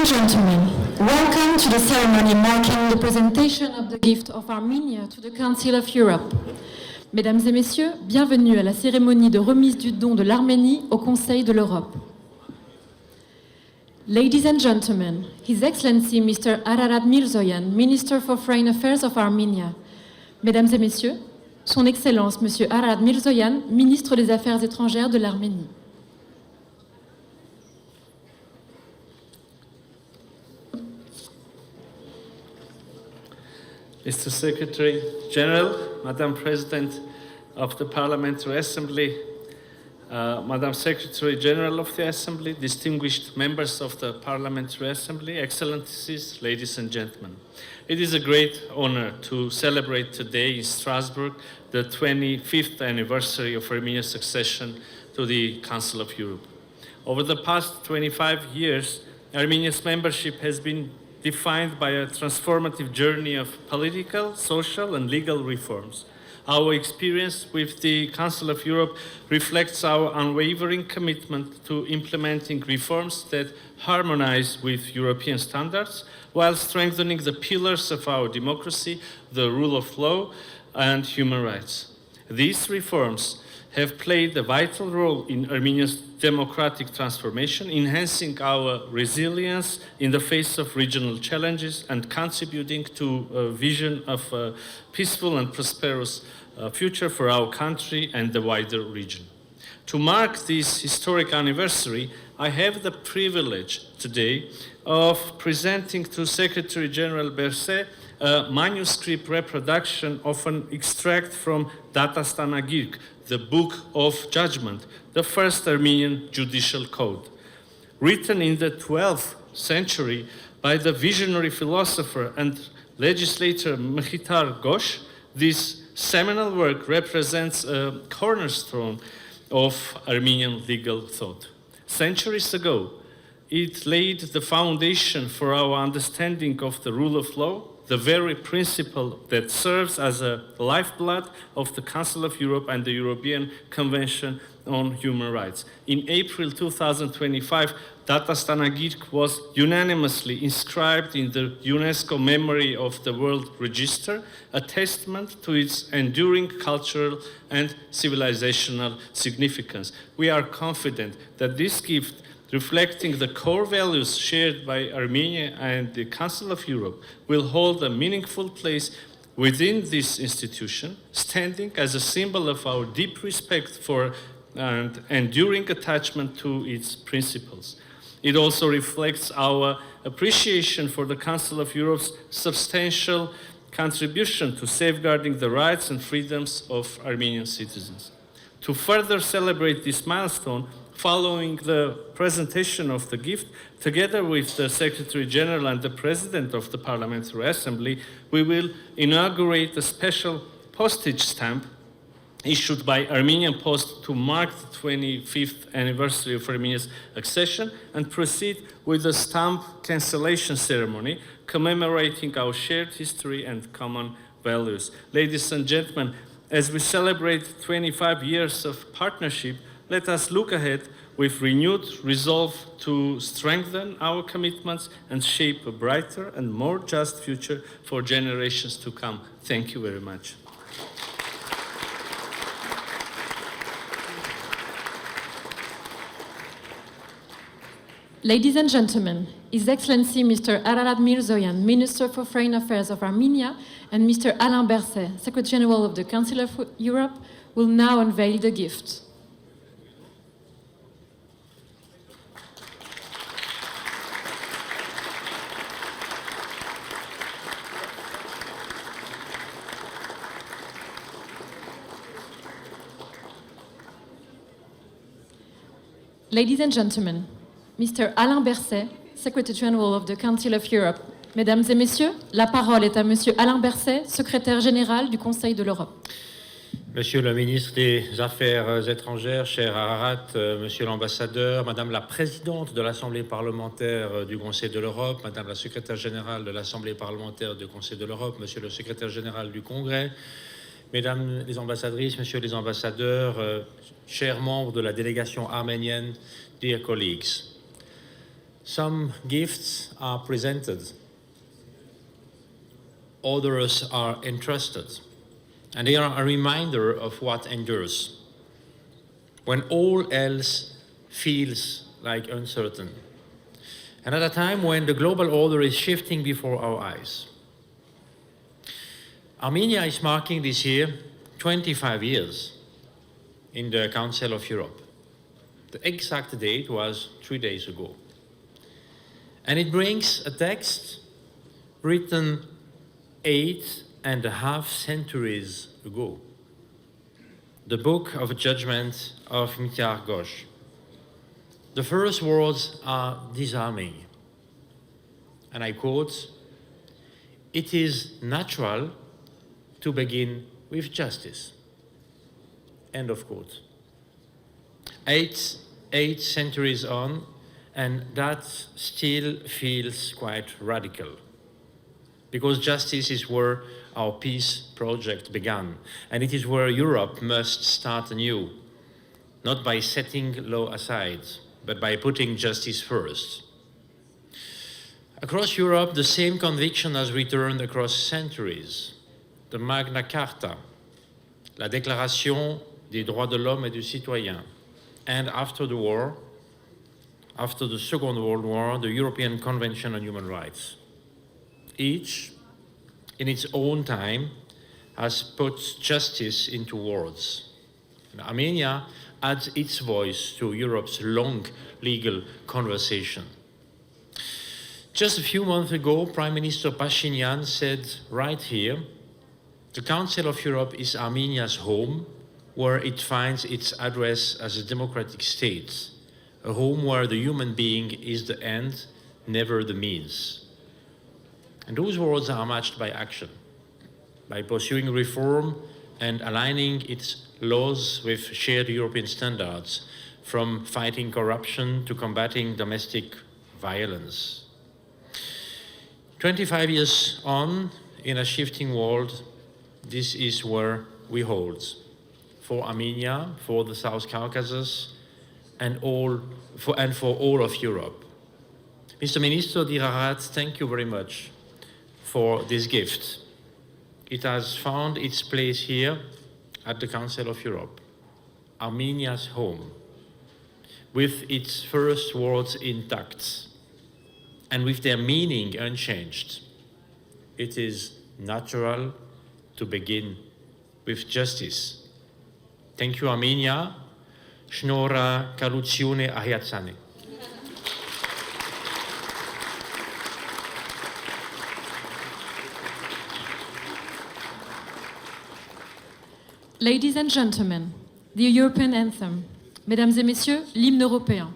and gentlemen, welcome to the ceremony marking the presentation of the gift of Armenia to the Council of Europe. Mesdames et messieurs, bienvenue à la cérémonie de remise du don de l'Arménie au Conseil de l'Europe. Ladies and gentlemen, His Excellency Mr. Ararat Mirzoyan, Minister for Foreign Affairs of Armenia. Mesdames et messieurs, Son Excellence Monsieur Ararat Mirzoyan, Ministre des Affaires étrangères de l'Arménie. Mr. Secretary General, Madam President of the Parliamentary Assembly, Madam Secretary General of the Assembly, distinguished members of the Parliamentary Assembly, Excellencies, ladies and gentlemen. It is a great honor to celebrate today in Strasbourg the 25th anniversary of Armenia's accession to the Council of Europe. Over the past 25 years, Armenia's membership has been defined by a transformative journey of political, social, and legal reforms. Our experience with the Council of Europe reflects our unwavering commitment to implementing reforms that harmonize with European standards while strengthening the pillars of our democracy, the rule of law, and human rights. These reforms have played a vital role in Armenia's democratic transformation, enhancing our resilience in the face of regional challenges and contributing to a vision of a peaceful and prosperous future for our country and the wider region. To mark this historic anniversary, I have the privilege today of presenting to Secretary General Berset a manuscript reproduction of an extract from Datastanagirk, the Book of Judgment, the first Armenian judicial code. Written in the 12th century by the visionary philosopher and legislator Mkhitar Ghosh, this seminal work represents a cornerstone of Armenian legal thought. Centuries ago, it laid the foundation for our understanding of the rule of law, the very principle that serves as a lifeblood of the Council of Europe and the European Convention on Human Rights. In April 2025, Datastanagirk was unanimously inscribed in the UNESCO Memory of the World Register, a testament to its enduring cultural and civilizational significance. We are confident that this gift, reflecting the core values shared by Armenia and the Council of Europe, will hold a meaningful place within this institution, standing as a symbol of our deep respect for and enduring attachment to its principles. It also reflects our appreciation for the Council of Europe's substantial contribution to safeguarding the rights and freedoms of Armenian citizens. To further celebrate this milestone, following the presentation of the gift, together with the Secretary General and the President of the Parliamentary Assembly, we will inaugurate a special postage stamp issued by Armenian Post to mark the 25th anniversary of Armenia's accession and proceed with a stamp cancellation ceremony commemorating our shared history and common values. Ladies and gentlemen, as we celebrate 25 years of partnership, let us look ahead with renewed resolve to strengthen our commitments and shape a brighter and more just future for generations to come. Thank you very much. Ladies and gentlemen, His Excellency Mr. Ararat Mirzoyan, Minister for Foreign Affairs of Armenia, and Mr. Alain Berset, Secretary General of the Council of Europe, will now unveil the gift. Ladies and gentlemen, Mr. Alain Berset, Secretary General of the Council of Europe. Mesdames et messieurs, la parole est à Monsieur Alain Berset, Secrétaire général du Conseil de l'Europe. Monsieur le ministre des Affaires étrangères, cher Ararat, monsieur l'ambassadeur, madame la présidente de l'Assemblée parlementaire du Conseil de l'Europe, madame la secrétaire générale de l'Assemblée parlementaire du Conseil de l'Europe, monsieur le secrétaire général du Congrès, mesdames les ambassadrices, messieurs les ambassadeurs, chers membres de la délégation arménienne, dear colleagues. Some gifts are presented, others are entrusted, and they are a reminder of what endures when all else feels like uncertain, and at a time when the global order is shifting before our eyes. Armenia is marking this year 25 years in the Council of Europe. The exact date was 3 days ago. And it brings a text written 8.5 centuries ago. The Book of Judgment of Mitya Ghosh. The first words are disarming. And I quote, "It is natural to begin with justice." End of quote. Eight centuries on, and that still feels quite radical. Because justice is where our peace project began, and it is where Europe must start anew, not by setting law aside, but by putting justice first. Across Europe, the same conviction has returned across centuries. The Magna Carta, la Déclaration des droits de l'homme et du citoyen, and after the war, after the Second World War, the European Convention on Human Rights. Each, in its own time, has put justice into words. And Armenia adds its voice to Europe's long legal conversation. Just a few months ago, Prime Minister Pashinyan said right here, "The Council of Europe is Armenia's home, where it finds its address as a democratic state, a home where the human being is the end, never the means." And those words are matched by action, by pursuing reform and aligning its laws with shared European standards, from fighting corruption to combating domestic violence. 25 years on, in a shifting world, this is where we hold. For Armenia, for the South Caucasus, and for all of Europe. Mr. Minister Dirarat, thank you very much for this gift. It has found its place here at the Council of Europe, Armenia's home, with its first words intact and with their meaning unchanged. It is natural to begin with justice. Thank you, Armenia. Shnora Kalutsiune Ahiatsane. Ladies and gentlemen, the European anthem. Mesdames et messieurs, l'hymne européen.